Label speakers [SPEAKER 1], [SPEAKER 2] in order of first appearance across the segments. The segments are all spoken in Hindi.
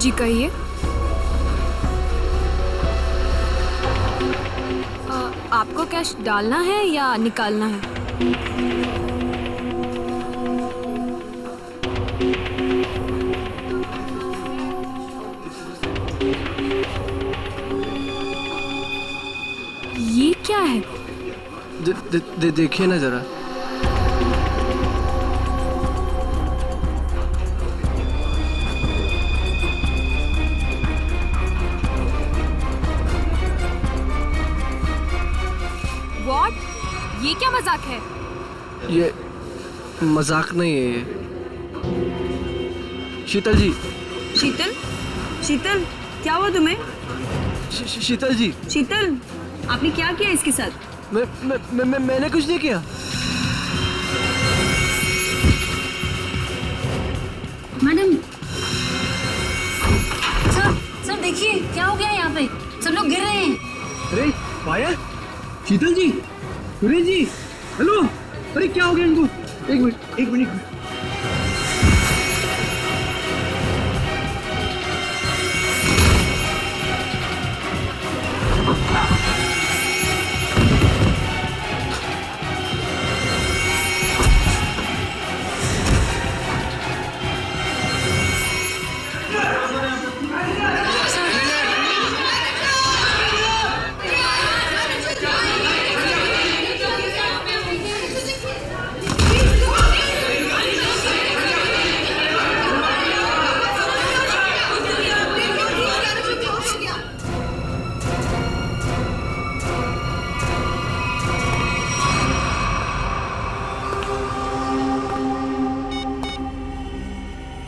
[SPEAKER 1] जी कहिए। आपको कैश डालना है या निकालना है? ये क्या है?
[SPEAKER 2] देखिए ना जरा।
[SPEAKER 1] What? ये क्या मजाक है?
[SPEAKER 2] ये मजाक नहीं है ये। शीतल जी।
[SPEAKER 3] शीतल? शीतल, क्या हुआ तुम्हें?
[SPEAKER 2] शीतल जी।
[SPEAKER 3] शीतल, आपने क्या किया इसके साथ?
[SPEAKER 2] मैंने कुछ नहीं किया।
[SPEAKER 4] मैडम, सर देखिए क्या हो गया यहाँ पे, सब लोग गिर रहे हैं।
[SPEAKER 2] अरे पायल, शीतल जी, सुरेश जी, हेलो। अरे क्या हो गया इनको? एक मिनट।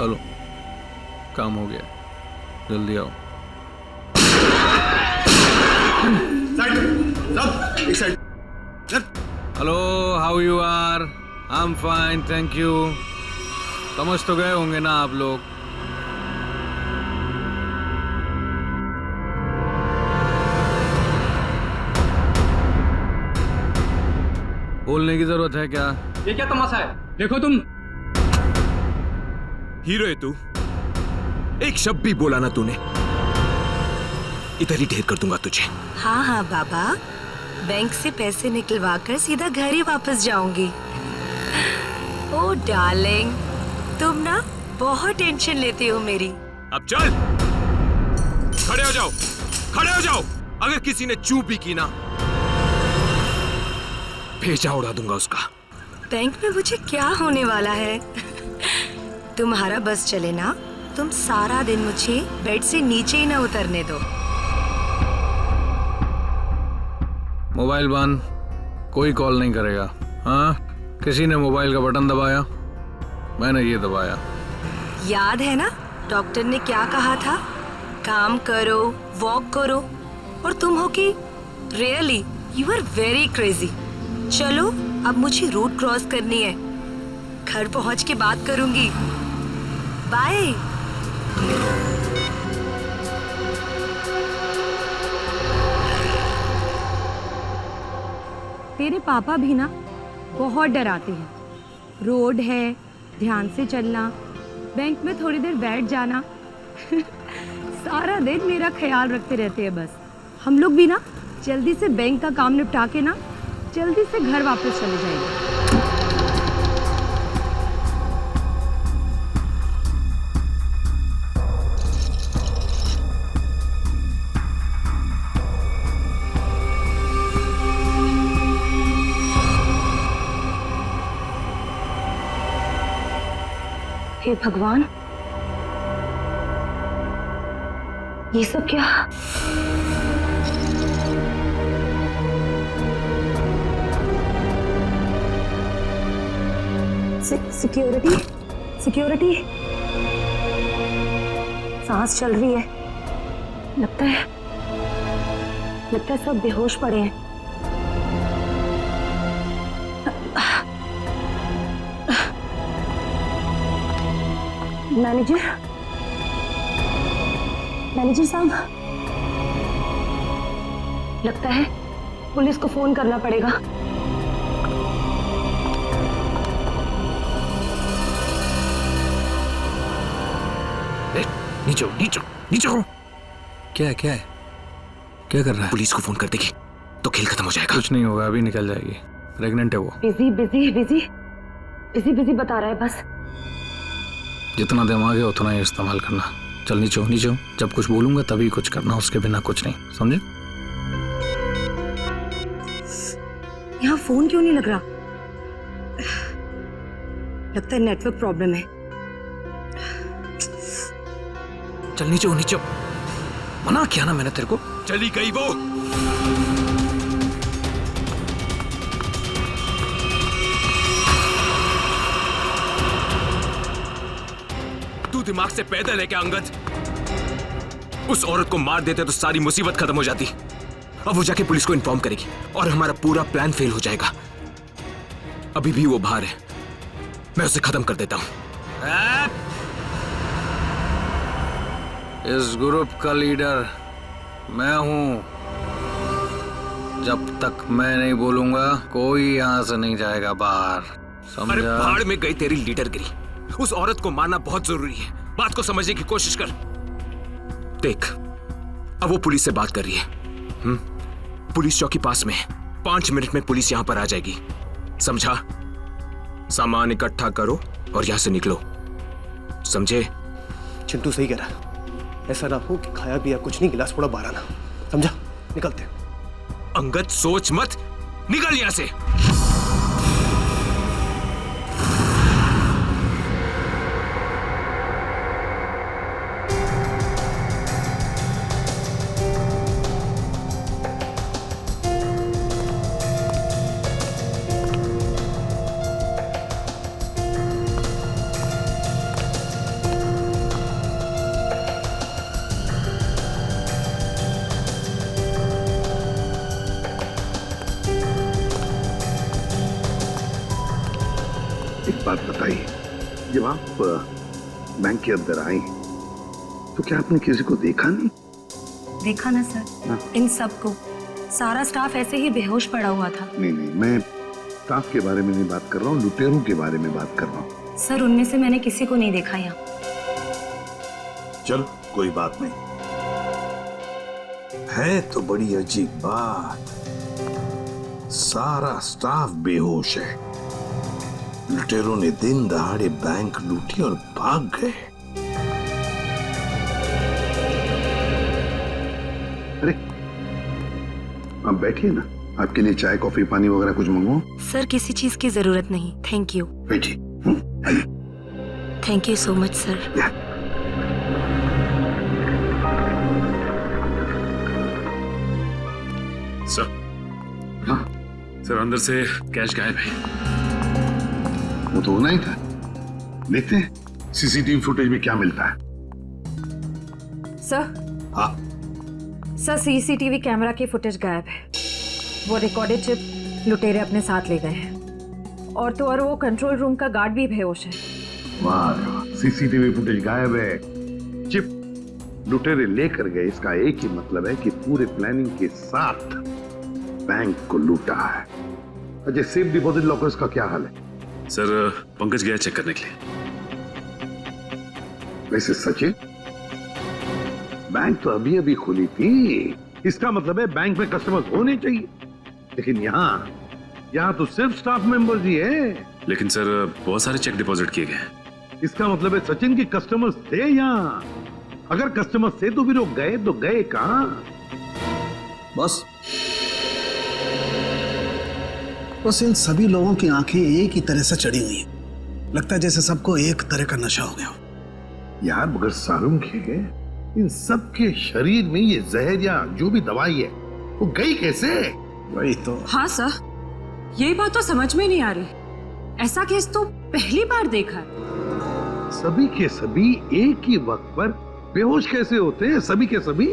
[SPEAKER 5] हेलो, काम हो गया, जल्दी आओ। Hello, how you are? I am fine, thank you. समझ तो गए होंगे ना आप लोग। बोलने की जरूरत है क्या?
[SPEAKER 6] ये क्या तमाशा है? देखो तुम
[SPEAKER 7] हीरो है तू। एक शब्द भी बोला ना तूने, इधर ही ढेर कर दूंगा तुझे।
[SPEAKER 8] हाँ बाबा, बैंक से पैसे निकलवा कर सीधा घर ही वापस जाऊंगी। ओ डार्लिंग, तुम ना बहुत टेंशन लेती हो मेरी।
[SPEAKER 7] अब चल, खड़े हो जाओ। अगर किसी ने चू भी की ना, भेजा उड़ा दूंगा उसका।
[SPEAKER 8] बैंक में मुझे क्या होने वाला है? तुम्हारा बस चले ना, तुम सारा दिन मुझे बेड से नीचे ही ना उतरने दो।
[SPEAKER 5] मोबाइल बंद, कोई कॉल नहीं करेगा। हाँ, किसी ने मोबाइल का बटन दबाया, मैंने ये दबाया।
[SPEAKER 8] याद है ना डॉक्टर ने क्या कहा था? काम करो, वॉक करो। और तुम हो कि really you are very crazy. चलो, अब मुझे रोड क्रॉस करनी है, घर पहुंच के बात करूंगी। बाय।
[SPEAKER 3] तेरे पापा भी ना बहुत डराते हैं। रोड है, ध्यान से चलना, बैंक में थोड़ी देर बैठ जाना। सारा दिन मेरा ख्याल रखते रहते हैं बस। हम लोग भी ना जल्दी से बैंक का काम निपटा के ना जल्दी से घर वापस चले जाएंगे। हे भगवान, ये सब क्या? सिक्योरिटी सांस चल रही है। लगता है सब बेहोश पड़े हैं। मैनेजर साहब, लगता है पुलिस को फोन करना पड़ेगा।
[SPEAKER 7] नीचे हो, नीचे हो, नीचे हो।
[SPEAKER 5] क्या है, क्या है, क्या कर रहा है?
[SPEAKER 7] पुलिस को फोन कर देगी तो खेल खत्म हो जाएगा।
[SPEAKER 5] कुछ नहीं होगा, अभी निकल जाएगी। प्रेग्नेंट है वो।
[SPEAKER 3] Busy busy busy busy busy बता रहा है बस।
[SPEAKER 5] जितना दिमाग है उतना ही इस्तेमाल करना। चल नीचे हो, नीचे हो। जब कुछ बोलूंगा तभी कुछ करना, उसके बिना कुछ नहीं, समझे?
[SPEAKER 3] यहाँ फोन क्यों नहीं लग रहा? लगता है नेटवर्क प्रॉब्लम है।
[SPEAKER 5] चल नीचे हो, नीचे हो। मना किया ना मैंने तेरे को।
[SPEAKER 7] चली गई वो। तू दिमाग से पैदल है क्या अंगद? उस औरत को मार देते तो सारी मुसीबत खत्म हो जाती। अब वो जाके पुलिस को इन्फॉर्म करेगी और हमारा पूरा प्लान फेल हो जाएगा। अभी भी वो बाहर है, मैं उसे खत्म कर देता हूं।
[SPEAKER 5] इस ग्रुप का लीडर मैं हूं। जब तक मैं नहीं बोलूंगा कोई यहां से नहीं जाएगा बाहर,
[SPEAKER 7] अरे
[SPEAKER 5] समझा?
[SPEAKER 7] भाड़ में गई तेरी लीडरगिरी। उस औरत को मारना बहुत जरूरी है। बात को समझने की कोशिश कर। देख, अब वो पुलिस से बात कर रही है। पुलिस चौकी पास में है। 5 मिनट में पुलिस यहां पर आ जाएगी, समझा? सामान इकट्ठा करो और यहां से निकलो, समझे?
[SPEAKER 2] चिंटू सही कह रहा, ऐसा ना हो कि खाया पिया कुछ नहीं, गिलास थोड़ा बारह ना। समझा? निकलते हैं।
[SPEAKER 7] अंगद सोच मत, निकल यहां से।
[SPEAKER 9] एक बात बताइए, जब आप बैंक के अंदर आई तो क्या आपने किसी को देखा नहीं?
[SPEAKER 3] देखा ना सर, इन सबको। सारा स्टाफ ऐसे ही बेहोश पड़ा हुआ था।
[SPEAKER 9] नहीं नहीं, मैं स्टाफ के बारे में नहीं बात कर रहा हूँ, लुटेरों के बारे में बात कर रहा हूँ।
[SPEAKER 3] सर उनमें से मैंने किसी को नहीं देखा यहाँ।
[SPEAKER 9] चलो कोई बात नहीं, है तो बड़ी अजीब बात। सारा स्टाफ बेहोश है। लुटेरों ने दिन दहाड़े बैंक लूटी और भाग गए। अरे आप बैठिए ना, आपके लिए चाय कॉफी पानी वगैरह कुछ मंगवाऊं?
[SPEAKER 8] सर किसी चीज की जरूरत नहीं, थैंक यू।
[SPEAKER 9] बैठिए। आइए।
[SPEAKER 8] Thank you so much sir.
[SPEAKER 10] Sir,
[SPEAKER 9] हाँ
[SPEAKER 10] सर अंदर से कैश गायब है।
[SPEAKER 9] वो तो होना ही था। देखते हैं सीसीटीवी फुटेज में क्या मिलता है।
[SPEAKER 3] सर,
[SPEAKER 9] हाँ
[SPEAKER 3] सर सीसीटीवी कैमरा की फुटेज गायब है। वो रिकॉर्डेड चिप लुटेरे अपने साथ ले गए हैं और तो और वो कंट्रोल रूम का गार्ड भी बेहोश है।
[SPEAKER 9] वाह रे वाह, सीसीटीवी फुटेज गायब है, चिप लुटेरे लेकर गए। इसका एक ही मतलब है कि पूरे प्लानिंग के साथ बैंक को लूटा है। अच्छा, सेफ डिपॉजिट लॉकर्स का क्या हाल है?
[SPEAKER 10] सर पंकज गया चेक करने के लिए।
[SPEAKER 9] वैसे सचिन, बैंक तो अभी अभी खुली थी, इसका मतलब है बैंक में कस्टमर्स होने चाहिए। लेकिन यहाँ तो सिर्फ स्टाफ मेंबर्स ही है।
[SPEAKER 10] लेकिन सर बहुत सारे चेक डिपॉजिट किए गए हैं।
[SPEAKER 9] इसका मतलब है सचिन के कस्टमर्स थे यहाँ। अगर कस्टमर्स थे तो फिर वो गए कहाँ?
[SPEAKER 11] बस इन सभी लोगों की आंखें एक ही तरह से चढ़ी हुई हैं। लगता है जैसे सबको एक तरह का नशा हो गया हो।
[SPEAKER 9] यार मगर सारुंग है, इन सब के शरीर में ये जहर या जो भी दवाई है वो गई कैसे?
[SPEAKER 11] वही तो।
[SPEAKER 3] हाँ सर, ये बात तो समझ में नहीं आ रही। ऐसा केस तो पहली बार देखा है।
[SPEAKER 9] सभी के सभी एक ही वक्त पर बेहोश कैसे होते हैं? सभी के सभी।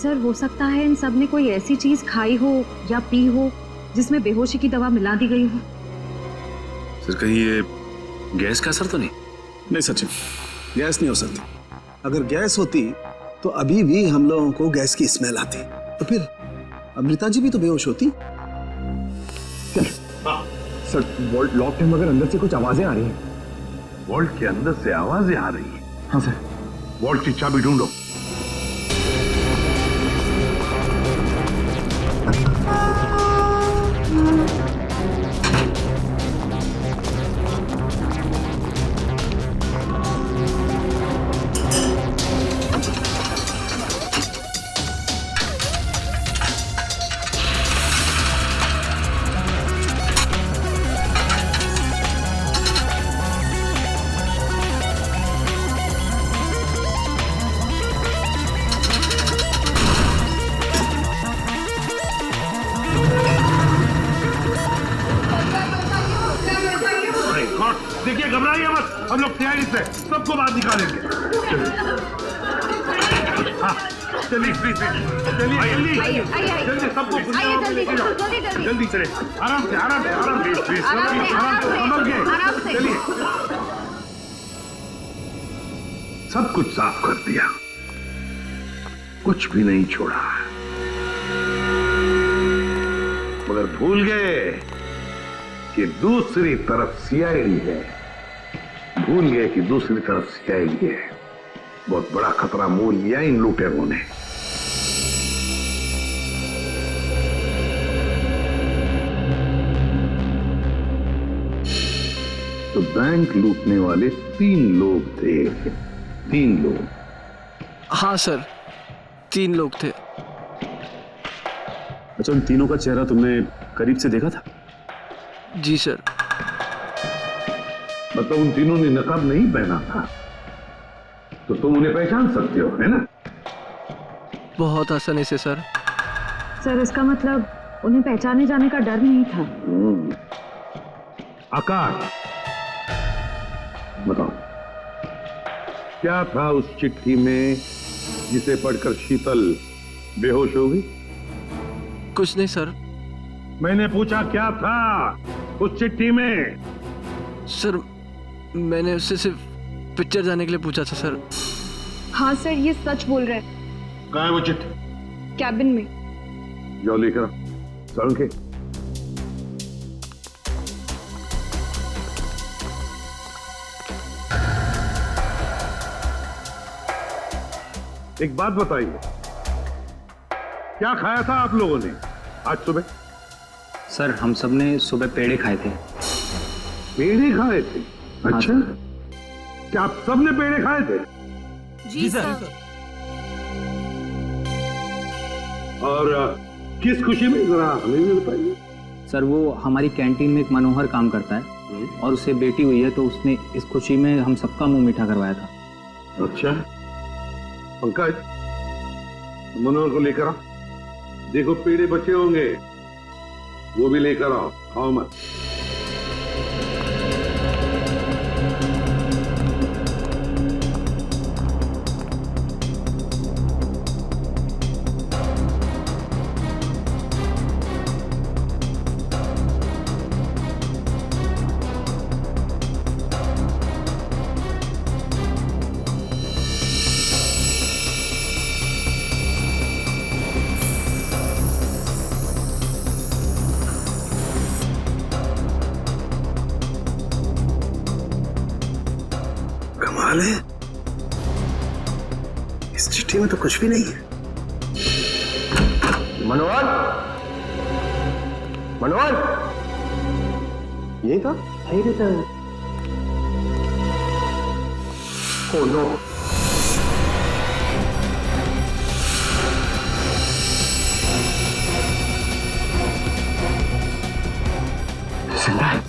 [SPEAKER 3] सर हो सकता है इन सब ने कोई ऐसी चीज खाई हो या पी हो जिसमें बेहोशी की दवा मिला दी गई हो।
[SPEAKER 10] सर कहीं ये गैस का असर तो नहीं?
[SPEAKER 11] नहीं सचिन, गैस नहीं हो सकती। अगर गैस होती तो अभी भी हम लोगों को गैस की स्मेल आती, तो फिर अमृता जी भी तो बेहोश होती।
[SPEAKER 2] सर वॉल्ट लॉक है मगर अंदर से कुछ आवाजें आ रही हैं।
[SPEAKER 9] वॉल्ट के अंदर से आवाजें आ रही हैं?
[SPEAKER 2] हाँ सर।
[SPEAKER 9] वॉल्ट की चाबी ढूंढो। देखिए, घबराइए मत, हम लोग तैयारी से सबको बाहर निकालेंगे। हाँ, चलिए प्लीज, चलिए जल्दी सबको जल्दी चले, आराम से चलिए। सब कुछ साफ कर दिया, कुछ भी नहीं छोड़ा, मगर भूल गए कि दूसरी तरफ सीआईडी है। भूल गए कि दूसरी तरफ सीआईडी है। बहुत बड़ा खतरा मोल लिया इन लुटेरों ने। तो बैंक लूटने वाले 3 लोग थे। 3 लोग।
[SPEAKER 2] हाँ सर, 3 लोग थे।
[SPEAKER 10] अच्छा, उन तीनों का चेहरा तुमने करीब से देखा था?
[SPEAKER 2] जी सर।
[SPEAKER 9] मतलब उन तीनों ने नकाब नहीं पहना था, तो तुम उन्हें पहचान सकते हो, है ना?
[SPEAKER 2] बहुत आसानी से सर।
[SPEAKER 3] सर, इसका मतलब उन्हें पहचाने जाने का डर नहीं था।
[SPEAKER 9] आकाश, बताओ क्या था उस चिट्ठी में जिसे पढ़कर शीतल बेहोश हो गई?
[SPEAKER 2] कुछ नहीं सर।
[SPEAKER 9] मैंने पूछा क्या था उस चिट्ठी में?
[SPEAKER 2] सर, मैंने उससे सिर्फ पिक्चर जाने के लिए पूछा था सर।
[SPEAKER 1] हाँ सर, ये सच बोल रहे हैं।
[SPEAKER 9] कहाँ है वो चिट्ठी?
[SPEAKER 1] कैबिन में।
[SPEAKER 9] जाओ लेकर आओ। सारुण के एक बात बताइए, क्या खाया था आप लोगों ने आज सुबह?
[SPEAKER 6] सर, हम सब ने सुबह पेड़े खाए थे।
[SPEAKER 9] पेड़े खाए थे? अच्छा, क्या आप सब ने पेड़े खाए थे?
[SPEAKER 1] जी सर।
[SPEAKER 9] और किस खुशी में, जरा हमें भी बताइए।
[SPEAKER 6] सर, वो हमारी कैंटीन में एक मनोहर काम करता है और उससे बेटी हुई है, तो उसने इस खुशी में हम सबका मुंह मीठा करवाया था।
[SPEAKER 9] अच्छा, पंकज, मनोहर को लेकर आओ। देखो पेड़े बचे होंगे, वो भी लेकर आओ, खाओ मत।
[SPEAKER 11] कमाल है, इस चिट्ठी में तो कुछ भी नहीं है।
[SPEAKER 12] मनोहर, मनोहर, ये था? नहीं रहता है। Oh no. जिंदा है।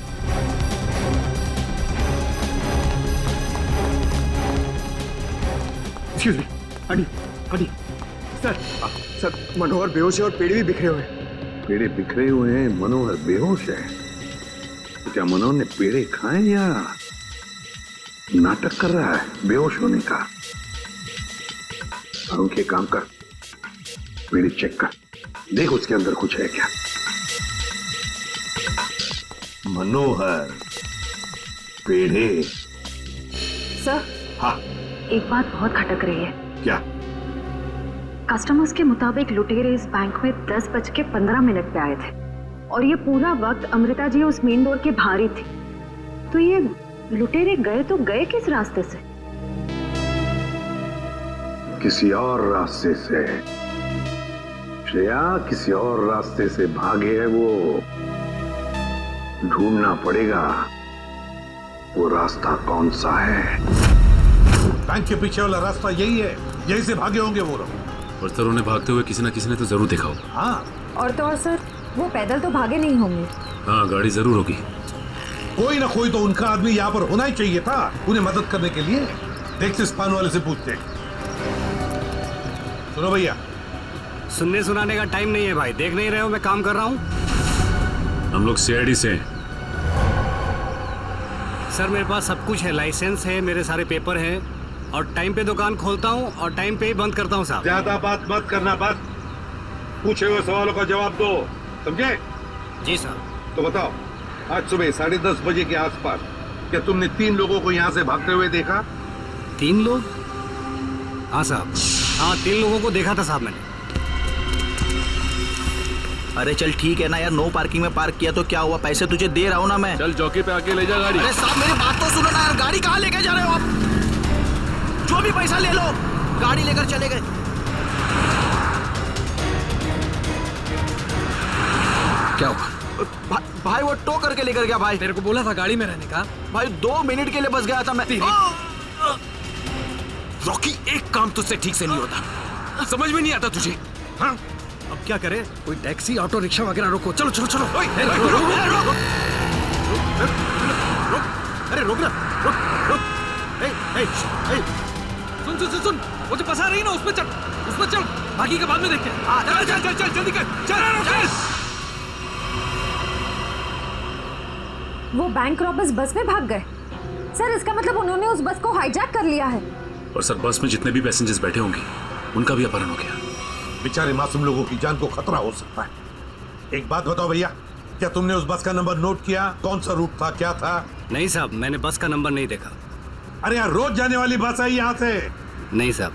[SPEAKER 9] हटी सर,
[SPEAKER 12] मनोहर बेहोश है और पेड़ भी बिखरे हुए हैं।
[SPEAKER 9] पेड़े बिखरे हुए हैं, मनोहर बेहोश है। तो क्या मनोहर ने पेड़े खाए या नाटक कर रहा है बेहोश होने का? और के काम कर, पेड़े चेक कर, देख उसके अंदर कुछ है क्या। मनोहर, पेड़े।
[SPEAKER 3] सर,
[SPEAKER 9] हाँ,
[SPEAKER 3] एक बात बहुत खटक रही है।
[SPEAKER 9] क्या?
[SPEAKER 3] कस्टमर्स के मुताबिक लुटेरे इस बैंक में 10:15 पे आए थे और ये पूरा वक्त अमृता जी उस मेन डोर के बाहर ही थी। तो ये लुटेरे गए तो गए किस रास्ते से?
[SPEAKER 9] किसी और रास्ते से, श्रेया किसी और रास्ते से भागे है वो। ढूंढना पड़ेगा वो रास्ता कौन सा है।
[SPEAKER 13] बैंक के पीछे वाला रास्ता यही है, यही से भागे होंगे वो लोग।
[SPEAKER 10] और सर उन्हें भागते हुए किसी न किसी ने तो जरूर देखा होगा।
[SPEAKER 13] हाँ,
[SPEAKER 3] और तो और सर, वो पैदल तो भागे नहीं होंगे।
[SPEAKER 10] हाँ, गाड़ी जरूर होगी।
[SPEAKER 13] कोई ना कोई तो उनका आदमी यहाँ पर होना ही चाहिए था उन्हें मदद करने के लिए। देखते इस पान वाले से पूछते। सुनो भैया,
[SPEAKER 2] सुनने सुनाने का टाइम नहीं है भाई, देख नहीं रहे हो मैं काम कर रहा हूँ।
[SPEAKER 10] हम लोग सीआईडी से हैं।
[SPEAKER 2] सर मेरे पास सब कुछ है, लाइसेंस है, मेरे सारे पेपर हैं और टाइम पे दुकान खोलता हूँ और टाइम पे ही बंद करता हूँ साहब।
[SPEAKER 13] ज्यादा बात मत करना, बस पूछे हुए सवालों का जवाब दो, समझे?
[SPEAKER 2] जी साहब।
[SPEAKER 13] तो बताओ, आज सुबह 10:30 बजे के आसपास क्या तुमने 3 लोगों को यहाँ से भागते हुए देखा?
[SPEAKER 2] 3 लोग? हाँ साहब, हाँ 3 लोगों को देखा था साहब मैंने।
[SPEAKER 14] अरे चल ठीक है ना यार, नो पार्किंग में पार्क किया तो क्या हुआ, पैसे तुझे दे रहा हूँ ना मैं।
[SPEAKER 10] चल चौकी पे आके ले जा गाड़ी।
[SPEAKER 14] अरे साहब मेरी बात तो सुनो ना यार, गाड़ी कहाँ लेके जा रहे हो आप? जो भी पैसा ले लो, गाड़ी लेकर चले गए।
[SPEAKER 5] क्या हुआ?
[SPEAKER 14] भाई वो टो करके लेकर गया भाई।
[SPEAKER 5] तेरे को बोला था गाड़ी में रहने का।
[SPEAKER 14] भाई 2 मिनट के लिए बस गया था मैं।
[SPEAKER 7] रॉकी, एक काम तुझसे ठीक से नहीं होता, समझ में नहीं आता तुझे? हाँ,
[SPEAKER 2] अब क्या करें?
[SPEAKER 5] कोई टैक्सी, ऑटो रिक्शा वगैरह रोको। चलो चलो चलो।
[SPEAKER 2] अरे रोक ना, रुक।
[SPEAKER 5] सुन सुन सुन सुन, वो जो फंसा रही है ना उसमें चल, उसमें चल, बाकी का बाद में देखते हैं। चल चल चल चल जल्दी कर, चल।
[SPEAKER 3] वो बैंक रॉबर्स बस में भाग गए। सर इसका मतलब उन्होंने उस बस को हाईजैक कर लिया है।
[SPEAKER 10] और सर बस में जितने भी पैसेंजर्स बैठे होंगे उनका भी अपहरण हो गया।
[SPEAKER 13] बेचारे मासूम लोगों की जान को खतरा हो सकता है। एक बात बताओ भैया, क्या तुमने उस बस का नंबर नोट किया? कौन सा रूट था, क्या था?
[SPEAKER 2] नहीं साहब, मैंने बस का नंबर नहीं देखा।
[SPEAKER 13] अरे यार, रोज जाने वाली बस है यहाँ से।
[SPEAKER 2] नहीं साहब।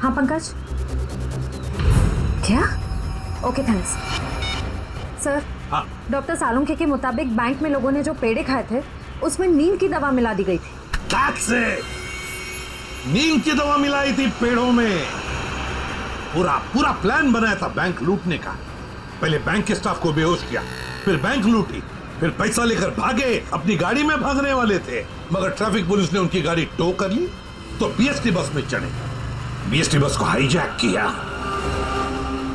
[SPEAKER 3] हाँ पंकज। क्या? Okay thanks. सर,
[SPEAKER 13] हाँ।
[SPEAKER 3] डॉक्टर सालुंखे के मुताबिक बैंक में लोगों ने जो पेड़े खाए थे उसमें नींद की दवा मिला दी गई थी।
[SPEAKER 13] That's it! नींद की दवा मिलाई थी पेड़ों में। पूरा प्लान बनाया था बैंक लूटने का। पहले बैंक के स्टाफ को बेहोश किया, फिर बैंक लूटी, फिर पैसा लेकर भागे, अपनी गाड़ी में भागने वाले थे। मगर ट्रैफिक पुलिस ने उनकी गाड़ी टो कर ली तो बीएसटी बस में चढ़े, बीएसटी बस को हाईजैक किया।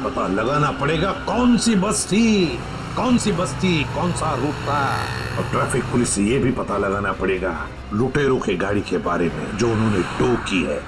[SPEAKER 13] पता लगाना पड़ेगा कौन सी बस थी, कौन सा रूट था। और ट्रैफिक पुलिस से ये भी पता लगाना पड़ेगा लुटेरों के गाड़ी के बारे में जो उन्होंने टो की है।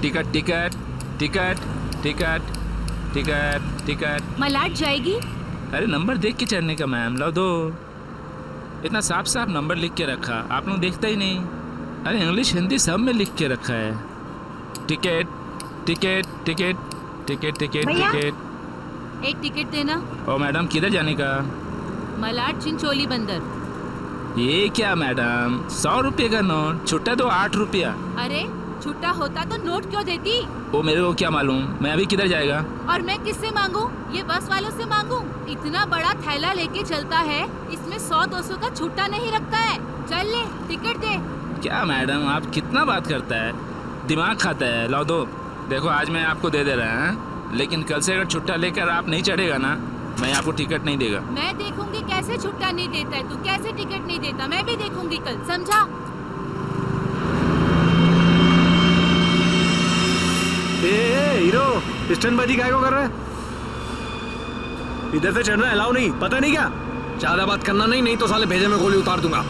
[SPEAKER 15] Ticket ticket ticket ticket ticket ticket.
[SPEAKER 1] Malad जाएगी?
[SPEAKER 15] अरे नंबर देख के चढ़ने का मैम, लो दो। इतना साफ साफ नंबर लिख के रखा, आप लोग देखता ही नहीं। अरे इंग्लिश हिंदी सब में लिख के रखा है। Ticket ticket ticket ticket ticket ticket.
[SPEAKER 1] एक टिकट देना।
[SPEAKER 15] ओ मैडम, किधर जाने का?
[SPEAKER 1] मलाड चिंचोली बंदर।
[SPEAKER 15] ये क्या मैडम, 100 रुपये का नोट, छुट्टा दो 8 रुपया।
[SPEAKER 1] अरे छुट्टा होता तो नोट क्यों देती?
[SPEAKER 15] वो मेरे को क्या मालूम, मैं अभी किधर जाएगा?
[SPEAKER 1] और मैं किससे मांगू? ये बस वालों से मांगू? इतना बड़ा थैला लेके चलता है, इसमें 100-200 का छुट्टा नहीं रखता है। चल ले, टिकट दे।
[SPEAKER 15] क्या मैडम, आप कितना बात करता है, दिमाग खाता है। लो दो। देखो आज मैं आपको दे रहा है, लेकिन कल से अगर छुट्टा लेकर आप नहीं चढ़ेगा ना, मैं आपको टिकट नहीं देगा।
[SPEAKER 1] मैं देखूंगी कैसे छुट्टा नहीं देता है, तू कैसे टिकट नहीं देता, मैं भी देखूंगी कल, समझा?
[SPEAKER 2] हीरो स्टंटबाजी काय को कर रहा है? इधर से चढ़ना अलाउ नहीं, पता नहीं क्या?
[SPEAKER 5] ज्यादा बात करना नहीं तो साले भेजे में गोली उतार दूंगा।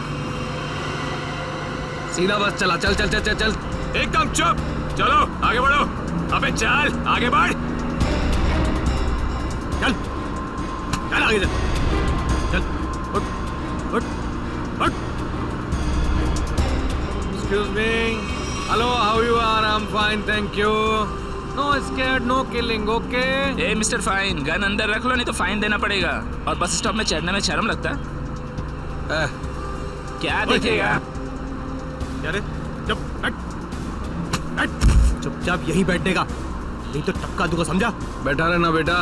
[SPEAKER 5] सीधा बस चला, चल चल चल चल चल।
[SPEAKER 7] एकदम चुप, चलो आगे बढ़ो। अबे चल आगे बढ़,
[SPEAKER 2] चल चल आगे चल, चल उठ उठ उठ।
[SPEAKER 5] Excuse me. Hello, how you are? I'm fine, thank you. No scared, no killing, okay?
[SPEAKER 15] A mister fine, gun अंदर रख लो नहीं तो फाइन देना पड़ेगा। और बस स्टॉप में चढ़ने में शर्म लगता है? क्या देखेगा?
[SPEAKER 2] अरे चुप, चुपचाप यहीं बैठने का, नहीं तो टपका दूंगा, समझा?
[SPEAKER 5] बैठा रहना बेटा,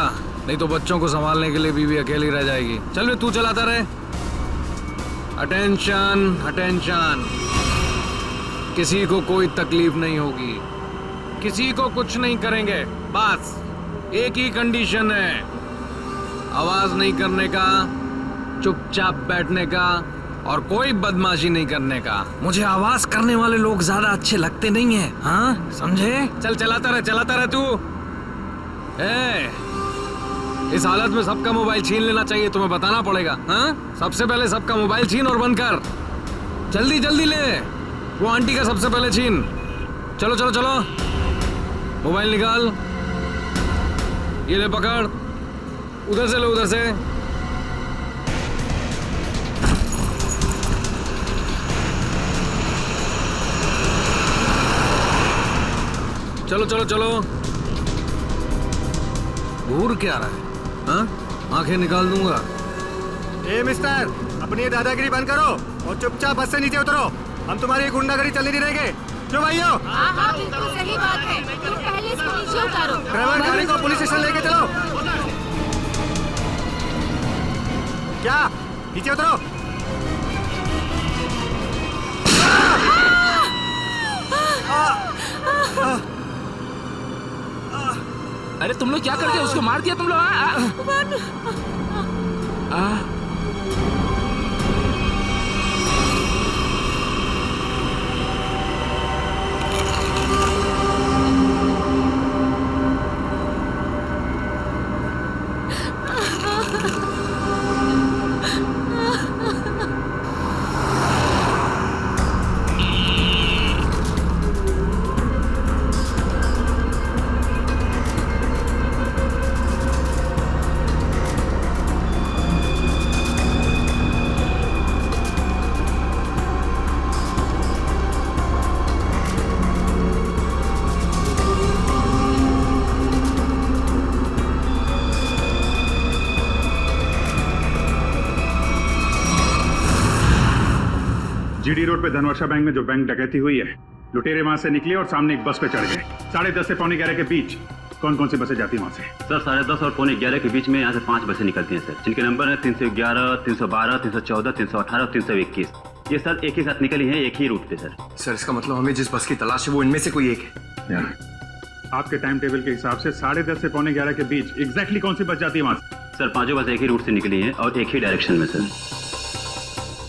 [SPEAKER 5] नहीं तो बच्चों को संभालने के लिए बीवी अकेली रह जाएगी। चल बे, तू चलाता रहे। अटेंशन अटेंशन, किसी को कोई तकलीफ नहीं होगी, किसी को कुछ नहीं करेंगे। बस एक ही कंडीशन है, आवाज नहीं करने का, चुपचाप बैठने का और कोई बदमाशी नहीं करने का। मुझे आवाज करने वाले लोग ज्यादा अच्छे लगते नहीं हैं, हाँ समझे? चल चलाता रहे तू। इस हालत में सबका मोबाइल छीन लेना चाहिए, तुम्हें बताना पड़ेगा। हाँ, सबसे पहले सबका मोबाइल छीन और बंद कर। जल्दी जल्दी ले, वो आंटी का सबसे पहले छीन। चलो चलो चलो, मोबाइल निकाल, ये ले पकड़, उधर से ले, उधर से। चलो चलो चलो। घूर क्या रहा है? हाँ, आंखें निकाल दूंगा।
[SPEAKER 12] ए मिस्टर, अपनी ये दादागिरी बंद करो और चुपचाप बस से नीचे उतरो। हम तुम्हारी गुंडागर्दी चलने नहीं देंगे। क्यों भाइयों?
[SPEAKER 1] हाँ बिल्कुल सही बात है, तुम पहले इसको नीचे उतारो।
[SPEAKER 12] ड्राइवर गाड़ी को पुलिस स्टेशन लेके चलो। क्या? नीचे उतरो।
[SPEAKER 15] अरे तुम लोग क्या करते हो? उसको मार दिया तुम लोग?
[SPEAKER 16] जीडी रोड पे धनवर्षा बैंक में जो बैंक डकैती हुई है, लुटेरे वहां से निकले और सामने एक बस पे चढ़ गए। 10:30 से 11:45 के बीच कौन कौन सी बसें जाती है वहां से?
[SPEAKER 17] सर 10:30 और 11:45 के बीच में यहाँ से 5 बसें निकलती हैं सर, जिनके नंबर है 311, 312, 314, 318 और 321। ये सर एक ही साथ निकली है, एक ही रूट पे सर।
[SPEAKER 14] सर इसका मतलब हमें जिस बस की तलाश है वो इनमें से कोई एक है।
[SPEAKER 16] आपके टाइम टेबल के हिसाब से 10:30 से 11:45 के बीच एग्जैक्टली कौन सी बस जाती है वहां से?
[SPEAKER 17] सर पांचों बस एक ही रूट से निकली हैं और एक ही डायरेक्शन में सर।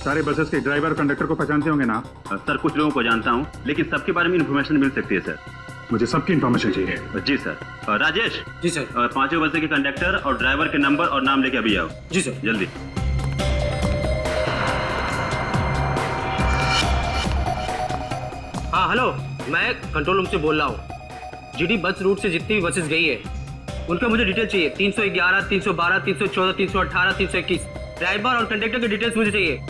[SPEAKER 16] सारे बसेस के ड्राइवर और कंडक्टर को पहचानते होंगे ना?
[SPEAKER 17] सर कुछ लोगों को जानता हूँ, लेकिन सबके बारे में इन्फॉर्मेशन मिल सकती है सर।
[SPEAKER 16] मुझे सबकी इन्फॉर्मेशन चाहिए।
[SPEAKER 17] जी सर। राजेश।
[SPEAKER 14] जी सर।
[SPEAKER 17] पांचों बसें के कंडक्टर और ड्राइवर के नंबर और नाम लेके अभी आओ।
[SPEAKER 14] जी सर।
[SPEAKER 17] जल्दी।
[SPEAKER 18] हाँ हेलो, मैं कंट्रोल रूम से बोल रहा हूँ। जीडी बस रूट से जितनी भी बसेस गई है उनका मुझे डिटेल चाहिए। 311, 312, 314, 318, 321 ड्राइवर और कंडक्टर की डिटेल्स मुझे चाहिए।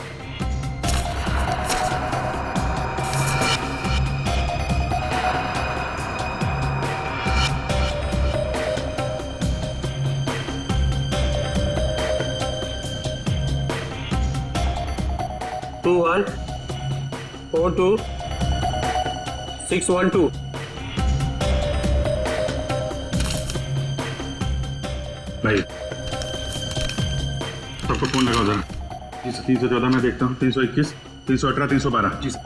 [SPEAKER 18] Two 1 4 2 6 1 2।
[SPEAKER 16] भाई सबको फोन लगाओ जरा। 314 में देखता हूँ, 321, 318, 312। जी
[SPEAKER 14] सर।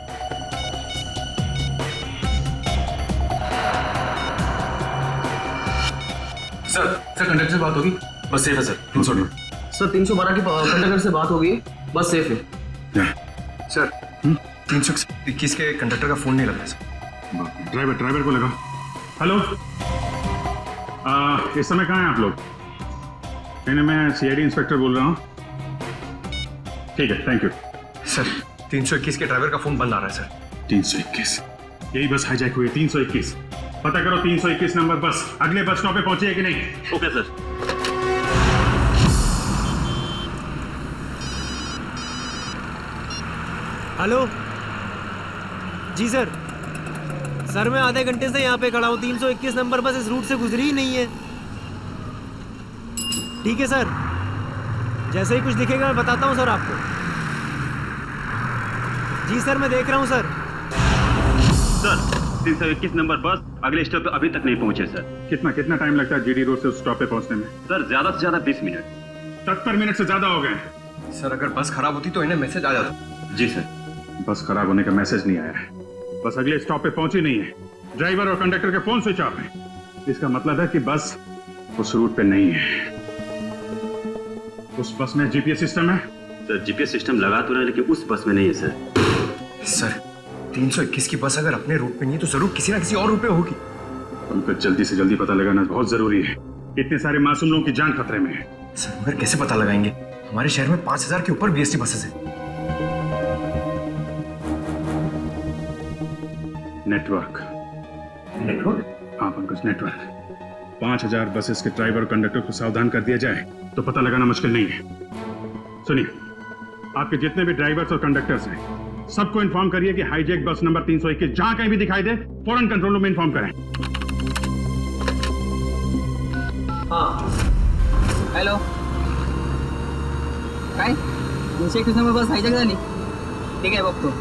[SPEAKER 14] कंडक्टर से बात होगी, बस सेफ है सर। 318
[SPEAKER 18] सर 312 की कंडक्टर से बात होगी, बस सेफ है।
[SPEAKER 14] सर 321 के कंडक्टर का फोन नहीं लग रहा सर।
[SPEAKER 16] ड्राइवर को लगा। हेलो इस समय कहाँ हैं आप लोग? नहीं, मैं सीआईडी इंस्पेक्टर बोल रहा हूँ। ठीक है, थैंक यू
[SPEAKER 10] सर। 321 के ड्राइवर का फोन बंद आ रहा है सर।
[SPEAKER 16] 321, यही बस हाईजैक हुई है। 321 पता करो, 321 नंबर बस अगले बस स्टॉप पे पहुंची है कि नहीं?
[SPEAKER 17] Okay sir.
[SPEAKER 2] हेलो जी सर। सर मैं आधे घंटे से यहाँ पे खड़ा हूँ। 321 नंबर बस इस रूट से गुजरी ही नहीं है। ठीक है सर, जैसे ही कुछ दिखेगा मैं बताता हूँ सर आपको। जी सर, मैं देख रहा हूँ सर।
[SPEAKER 17] सर 321 नंबर बस अगले स्टॉप पे अभी तक नहीं पहुंचे सर।
[SPEAKER 16] कितना टाइम लगता है जीडी रोड से उस स्टॉप पे पहुंचने में?
[SPEAKER 17] सर ज्यादा से ज्यादा 20 मिनट।
[SPEAKER 16] 70 मिनट से ज्यादा हो गए।
[SPEAKER 10] सर अगर बस खराब होती तो इन्हें मैसेज आ जाता।
[SPEAKER 17] जी सर।
[SPEAKER 16] बस खराब होने का मैसेज नहीं आया है, बस अगले स्टॉप पे पहुंची नहीं है। ड्राइवर और कंडक्टर के फोन स्विच ऑफ है। इसका मतलब है कि बस उस रूट पे नहीं है। उस बस में जीपीएस सिस्टम है?
[SPEAKER 17] सर जीपीएस सिस्टम लगा तो रहा है लेकिन उस बस में नहीं है सर।
[SPEAKER 10] सर 321 की बस अगर अपने रूट पे नहीं है तो जरूर किसी ना किसी और रूट पे होगी।
[SPEAKER 16] उनको जल्दी से जल्दी पता लगाना बहुत जरूरी है। इतने सारे मासूम लोगों की जान खतरे में है।
[SPEAKER 10] सर मगर कैसे पता लगाएंगे? हमारे शहर में 5000 के ऊपर बीएसटी बसेस हैं।
[SPEAKER 16] नेटवर्क? हाँ पंकज, नेटवर्क। 5000 बसेस के ड्राइवर और कंडक्टर को सावधान कर दिया जाए तो पता लगाना मुश्किल नहीं है। सुनिए, आपके जितने भी ड्राइवर्स और कंडक्टर्स हैं सबको इन्फॉर्म करिए कि हाईजैक बस नंबर 321 जहां कहीं भी दिखाई दे फौरन कंट्रोल रूम में इन्फॉर्म करें।
[SPEAKER 19] हाँ हॅलो, काय 321 नंबर बस हायजॅक झाली? ठीक आहे बघतो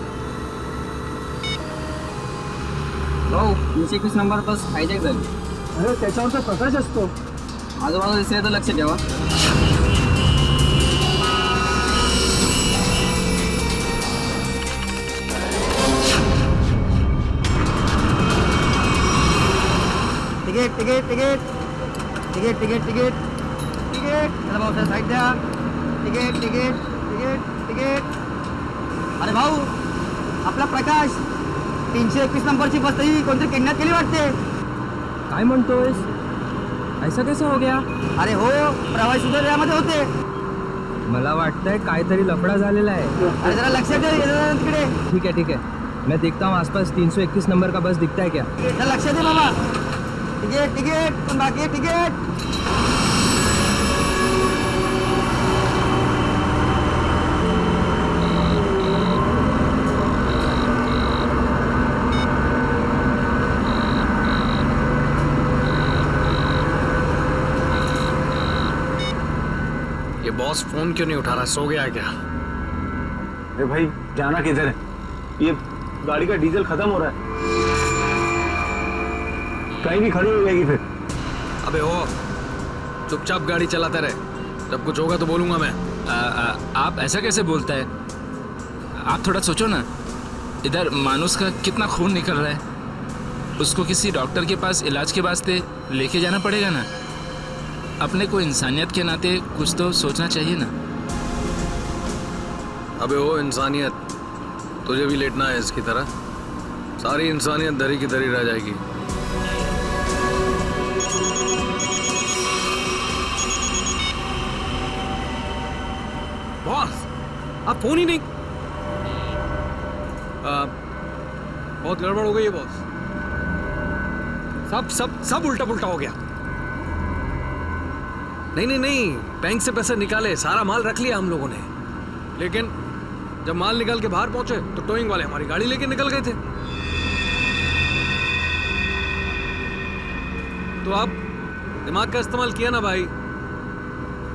[SPEAKER 19] भाऊ। 321 नंबर बस हायजॅक झाली।
[SPEAKER 2] अरे त्याच्यावर तर प्रकाश असतो।
[SPEAKER 19] आजूबाजूला दिसले तर लक्ष ठेवा।
[SPEAKER 2] Ticket ticket ticket ticket ticket ticket ticket चला भाऊ, साईड द्या। Ticket ticket ticket ticket. अरे भाऊ, आपला प्रकाश 321 नंबरची बस तरी कोणतरी किडनॅप केली वाटते। काय म्हणतोयस? ऐसा कैसा हो गया? अरे हो, प्रवासी सुद्धा यामध्ये होते। मला वाटतंय काहीतरी लफडा झालेला आहे। अरे जरा लक्ष दे तिकडे। ठीक है मैं देखता हूँ आसपास 321 नंबर का बस दिखता है क्या। जरा लक्ष दे बाबा। टिकट टिकट पण बाकी टिकट।
[SPEAKER 5] ये बॉस फोन क्यों नहीं उठा रहा? सो गया है क्या?
[SPEAKER 6] अरे भाई, जाना किधर है? ये गाड़ी का डीजल खत्म हो रहा है, कहीं भी खड़ी हो जाएगी फिर।
[SPEAKER 5] अबे ओ, चुपचाप गाड़ी चलाते रहे, जब कुछ होगा तो बोलूंगा मैं।
[SPEAKER 15] आप ऐसा कैसे बोलता है? आप थोड़ा सोचो ना, इधर मानुस का कितना खून निकल रहा है। उसको किसी डॉक्टर के पास इलाज के वास्ते लेके जाना पड़ेगा ना। अपने को इंसानियत के नाते कुछ तो सोचना चाहिए ना।
[SPEAKER 5] अबे ओ इंसानियत, तुझे भी लेटना है इसकी तरह? सारी इंसानियत दरी की दरी रह जाएगी। बॉस, आप फोन ही नहीं। बहुत गड़बड़ हो गई है बॉस। सब सब सब उल्टा पुल्टा हो गया। नहीं, बैंक से पैसे निकाले, सारा माल रख लिया हम लोगों ने, लेकिन जब माल निकाल के बाहर पहुंचे तो टोइंग वाले हमारी गाड़ी लेके निकल गए थे। तो आप दिमाग का इस्तेमाल किया ना भाई।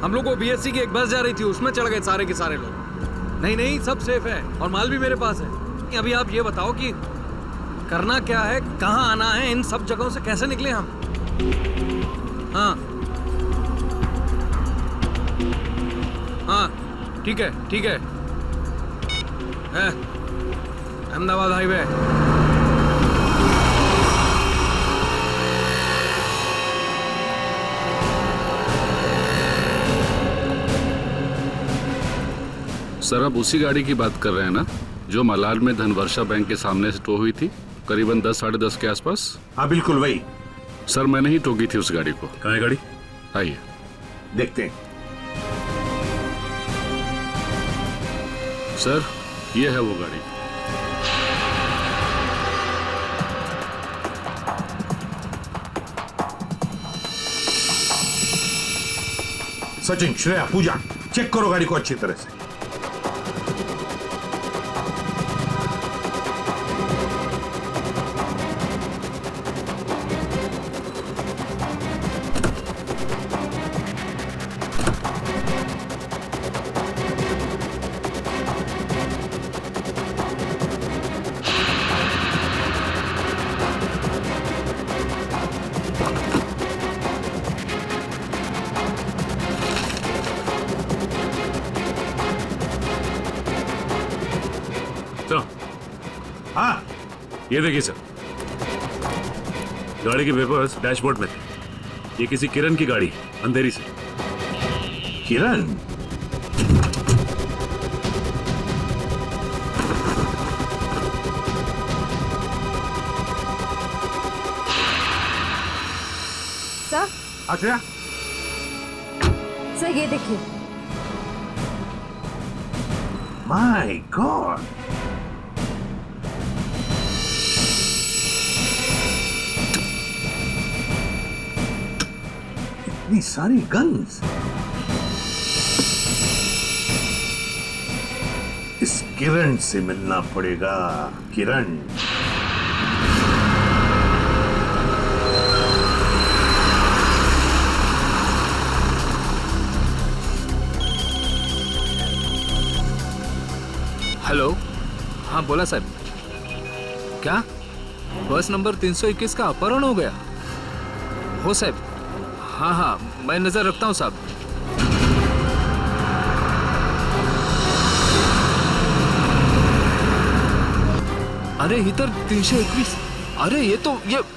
[SPEAKER 5] हम लोग को बीएससी की एक बस जा रही थी, उसमें चढ़ गए सारे के सारे लोग। नहीं, सब सेफ है और माल भी मेरे पास है। अभी आप ये बताओ कि करना क्या है, कहाँ आना है, इन सब जगहों से कैसे निकले हम? हाँ, ठीक है। अहमदाबाद हाईवे।
[SPEAKER 20] सर, आप उसी गाड़ी की बात कर रहे हैं ना जो मलाड में धनवर्षा बैंक के सामने से टो हुई थी, करीबन 10 साढ़े 10 के आसपास?
[SPEAKER 13] हाँ बिल्कुल वही।
[SPEAKER 20] सर मैंने ही ठोकी थी उस गाड़ी को।
[SPEAKER 13] कहाँ है गाड़ी?
[SPEAKER 20] आइए
[SPEAKER 13] देखते हैं।
[SPEAKER 20] सर ये है वो गाड़ी।
[SPEAKER 13] सचिन, श्रेया, पूजा, चेक करो गाड़ी को अच्छी तरह से।
[SPEAKER 10] हाँ, ये देखिए सर, गाड़ी के पेपर्स डैशबोर्ड में थे। ये किसी किरण की गाड़ी, अंधेरी से।
[SPEAKER 13] किरण?
[SPEAKER 21] सर।
[SPEAKER 13] अच्छा,
[SPEAKER 21] सर ये देखिए।
[SPEAKER 13] माय गॉड, इतनी सारी गन्स। इस किरण से मिलना पड़ेगा। किरण,
[SPEAKER 5] हेलो, हाँ बोला साहब। क्या बस नंबर 321 का अपहरण हो गया? हो साहब, हाँ हाँ मैं नजर रखता हूँ साहब। अरे इधर 321। अरे ये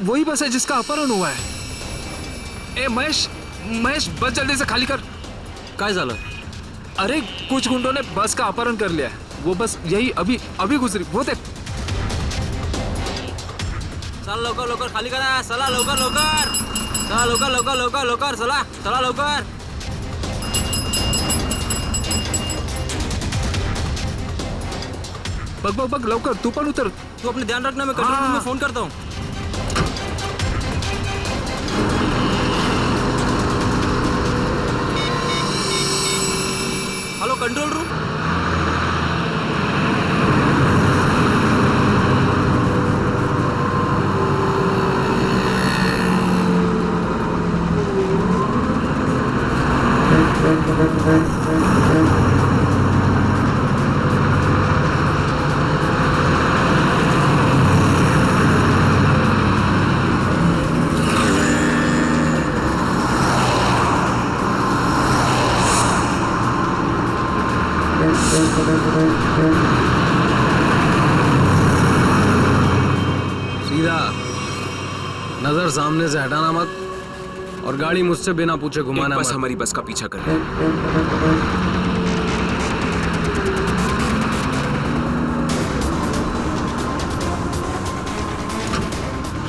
[SPEAKER 5] वही बस है जिसका अपहरण हुआ है। ए महेश, महेश बस जल्दी से खाली कर।
[SPEAKER 18] काय झालं?
[SPEAKER 5] अरे कुछ गुंडों ने बस का अपहरण कर लिया है। वो बस यही अभी अभी गुजरी। वो देख।
[SPEAKER 18] चला लवकर लवकर खाली करा। चला लवकर लवकर, चला लवकर लवकर लवकर लवकर, चला चला लवकर।
[SPEAKER 5] बघ बघ बघ लवकर, तू पण उतर।
[SPEAKER 18] तू अपने ध्यान रखना, मैं कंट्रोल रूम में फोन करता हूँ। Hello control room.
[SPEAKER 5] सीधा नजर सामने से हटाना मत, और गाड़ी मुझसे बिना पूछे घुमाना मत।
[SPEAKER 7] बस हमारी बस का पीछा कर रही है।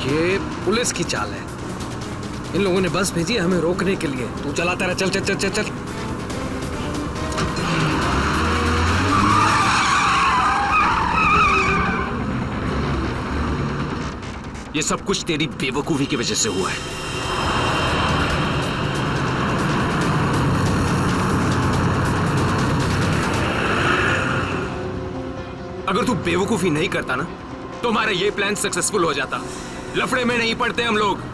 [SPEAKER 5] ये पुलिस की चाल है। इन लोगों ने बस भेजी है हमें रोकने के लिए। तू चलाता रहा, चल चल चल चल चल।
[SPEAKER 7] ये सब कुछ तेरी बेवकूफी की वजह से हुआ है। अगर तू बेवकूफी नहीं करता ना, तो हमारा ये प्लान सक्सेसफुल हो जाता। लफड़े में नहीं पड़ते हम लोग।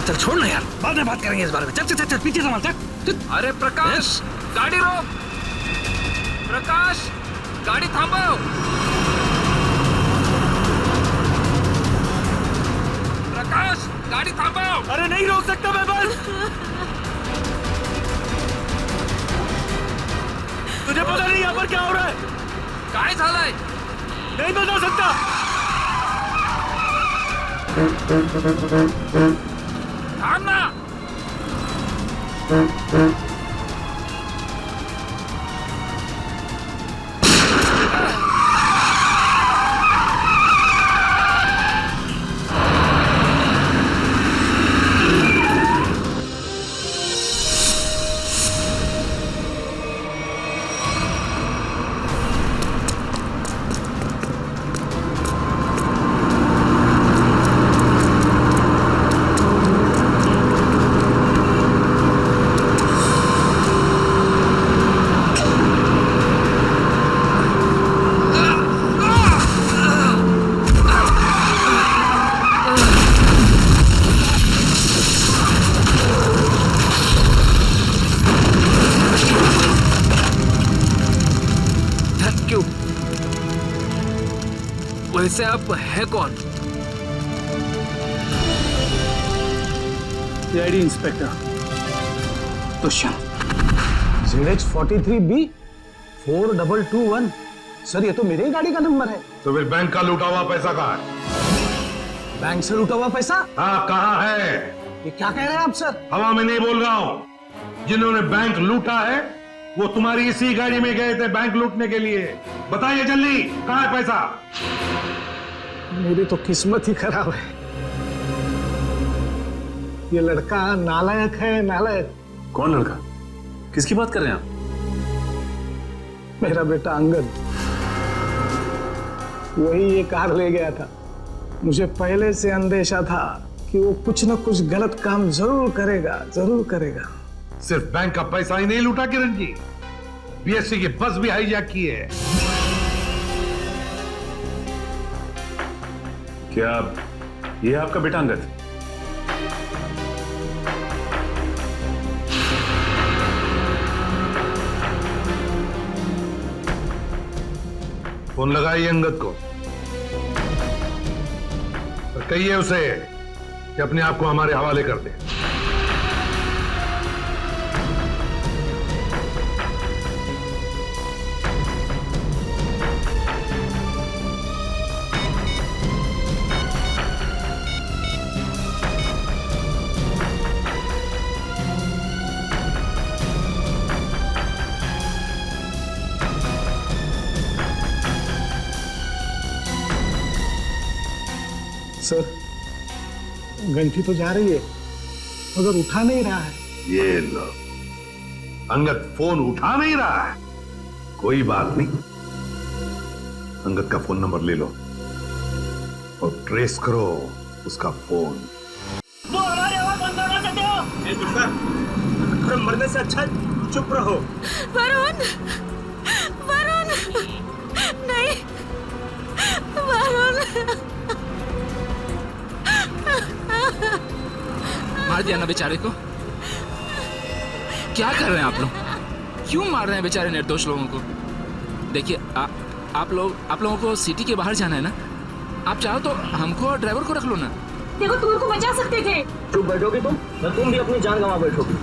[SPEAKER 5] चल छोड़ ना यार, बाद में बात करेंगे इस बारे में। चल चल चल, चल पीछे संभाल, चल। अरे प्रकाश, गाड़ी रोक। प्रकाश, गाड़ी थांबो। प्रकाश, गाड़ी थांबो।
[SPEAKER 18] अरे नहीं रोक सकता मैं बस। तुझे पता नहीं यहाँ पर क्या हो रहा है?
[SPEAKER 5] काय झालंय?
[SPEAKER 18] नहीं बता सकता।
[SPEAKER 5] थांब ना। वैसे आप है कौन?
[SPEAKER 11] CID inspector Dushyant. ZH43B 4221। Sir ये तो मेरी ही गाड़ी का नंबर है।
[SPEAKER 13] तो फिर बैंक का लूटा हुआ पैसा कहाँ है?
[SPEAKER 11] बैंक से लूटा हुआ पैसा?
[SPEAKER 13] हाँ, कहाँ है?
[SPEAKER 11] ये क्या कह रहे हैं आप सर?
[SPEAKER 13] हवा में नहीं बोल रहा हूँ। जिन्होंने बैंक लूटा है वो तुम्हारी इसी गाड़ी में गए थे बैंक लूटने के लिए। बताइए जल्दी, कहाँ है पैसा?
[SPEAKER 11] मेरी तो किस्मत ही खराब है। ये लड़का नालायक है, नालायक।
[SPEAKER 10] कौन लड़का? किसकी बात कर रहे हैं आप?
[SPEAKER 11] मेरा बेटा अंगद, वही ये कार ले गया था। मुझे पहले से अंदेशा था कि वो कुछ न कुछ गलत काम जरूर करेगा, जरूर करेगा।
[SPEAKER 13] सिर्फ बैंक का पैसा ही नहीं लूटा किरण जी, बीएससी की बस भी हाईजैक की है।
[SPEAKER 10] क्या ये आपका बेटा अंगद?
[SPEAKER 13] फोन लगाइए अंगद को और कहिए उसे कि अपने आप को हमारे हवाले कर दे।
[SPEAKER 11] सर घंटी तो जा रही है मगर उठा नहीं रहा है।
[SPEAKER 13] ये लो, अंगद फोन उठा नहीं रहा है। कोई बात नहीं, अंगद का फोन नंबर ले लो और ट्रेस करो उसका फोन।
[SPEAKER 14] वो हमारी आवाज बंद करना चाहते हो? अरे मरने से अच्छा चुप रहो।
[SPEAKER 1] वरुण, वरुण, नहीं, वरुण।
[SPEAKER 15] मार दिया ना बेचारे को। क्या कर रहे हैं आप लोग? क्यों मार रहे हैं बेचारे निर्दोष लोगों को? देखिए आप लोगों को सिटी के बाहर जाना है ना, आप चाहो तो हमको और ड्राइवर को रख लो ना।
[SPEAKER 4] देखो तुम उनको बचा सकते थे।
[SPEAKER 14] चुप बैठोगे तुम, न तुम भी अपनी जान गंवा बैठोगे।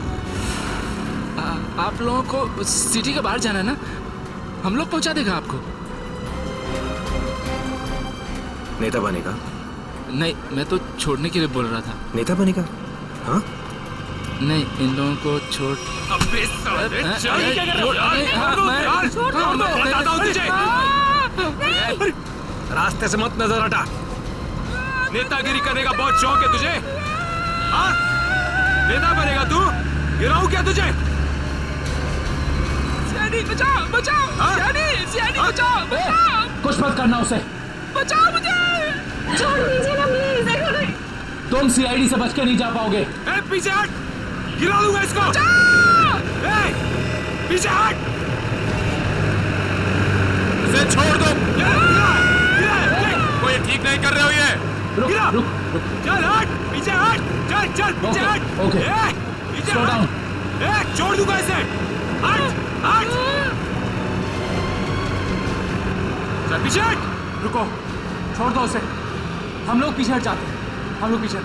[SPEAKER 15] आप लोगों को सिटी के बाहर जाना है ना, हम लोग पहुंचा देगा आपको।
[SPEAKER 7] नेता बनेगा?
[SPEAKER 15] नहीं, मैं तो छोड़ने के लिए बोल रहा था।
[SPEAKER 7] नेता बनेगा? हाँ?
[SPEAKER 15] नहीं, इन लोगों को छोड़।
[SPEAKER 7] अबे साले, चल क्या कर रहा है? छोड़ दो, मैं बताता हूँ तुझे। रास्ते से मत नजर हटा। नेतागिरी करने का बहुत शौक है तुझे? हाँ? नेता बनेगा तू? गिराऊं क्या तुझे?
[SPEAKER 15] सियानी बचाओ, बचाओ, सियानी बचाओ, बचाओ।
[SPEAKER 6] कुछ मत करना उसे।
[SPEAKER 15] बचाओ मुझे।
[SPEAKER 4] छोड़ दीजिए ना प्लीज।
[SPEAKER 6] तुम सीआईडी से बच के नहीं जा पाओगे।
[SPEAKER 7] पीछे हट, गिरा दूंगा इसको। पीछे हट, इसे छोड़ दो। कोई ठीक नहीं कर रहे हो ये।
[SPEAKER 6] रुक, रुक, रुक।
[SPEAKER 7] चल हट, पीछे हट, चल चल पीछे हट।
[SPEAKER 6] ओके,
[SPEAKER 7] पीछे हट, छोड़ दूंगा इसे। हट, हट, चल पीछे हट।
[SPEAKER 6] रुको, छोड़ दो उसे। हम लोग पीछे हट जाते हैं। हम लोग पीछे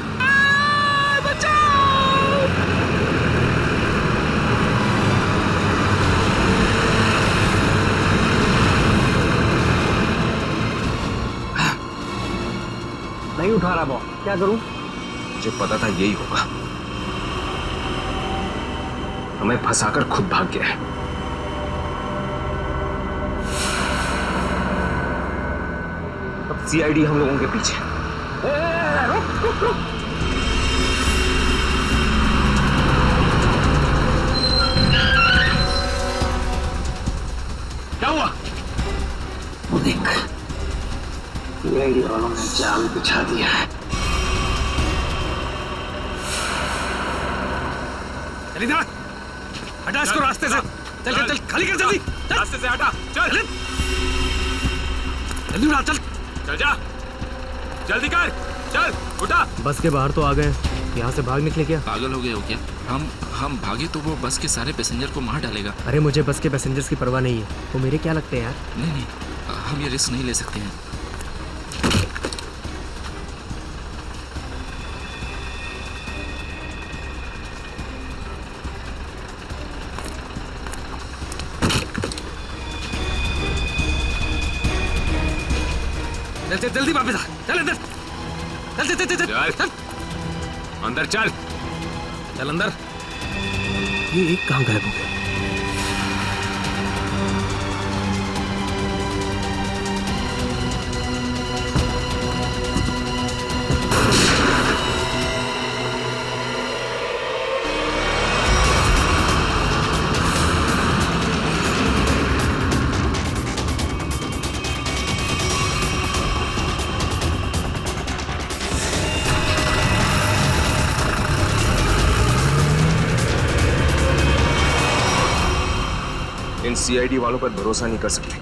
[SPEAKER 2] नहीं उठा रहा, बॉस क्या करूं?
[SPEAKER 7] मुझे पता था यही होगा। हमें फंसाकर खुद भाग गया है। अब सीआईडी हम लोगों के पीछे। रुक, रुक, रुक। क्या हुआ?
[SPEAKER 2] वो देख, सीआईडी वालों ने जाल बिछा दिया है।
[SPEAKER 7] चल इधर, हटा इसको रास्ते से। चल चल चल, खाली कर जल्दी। रास्ते से हटा, चल जल्दी उठा, चल चल जा, जल्दी कर, चल उठा।
[SPEAKER 18] बस के बाहर तो आ गए, यहाँ से भाग निकले क्या?
[SPEAKER 15] पागल हो गए हो क्या? हम भागे तो वो बस के सारे पैसेंजर को मार डालेगा।
[SPEAKER 18] अरे मुझे बस के पैसेंजर्स की परवाह नहीं है, वो मेरे क्या लगते हैं यार।
[SPEAKER 15] नहीं, हम ये रिस्क नहीं ले सकते हैं।
[SPEAKER 5] चल जल्दी वापस आ, चल अंदर, चल चल चल चल चल अंदर चल, चल अंदर।
[SPEAKER 14] ये एक कहाँ गायब हो गया?
[SPEAKER 7] इन सीआईडी वालों पर भरोसा नहीं कर सकते,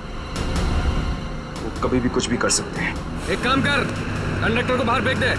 [SPEAKER 7] वो कभी भी कुछ भी कर सकते हैं।
[SPEAKER 5] एक काम कर, कंडक्टर को बाहर फेंक दे।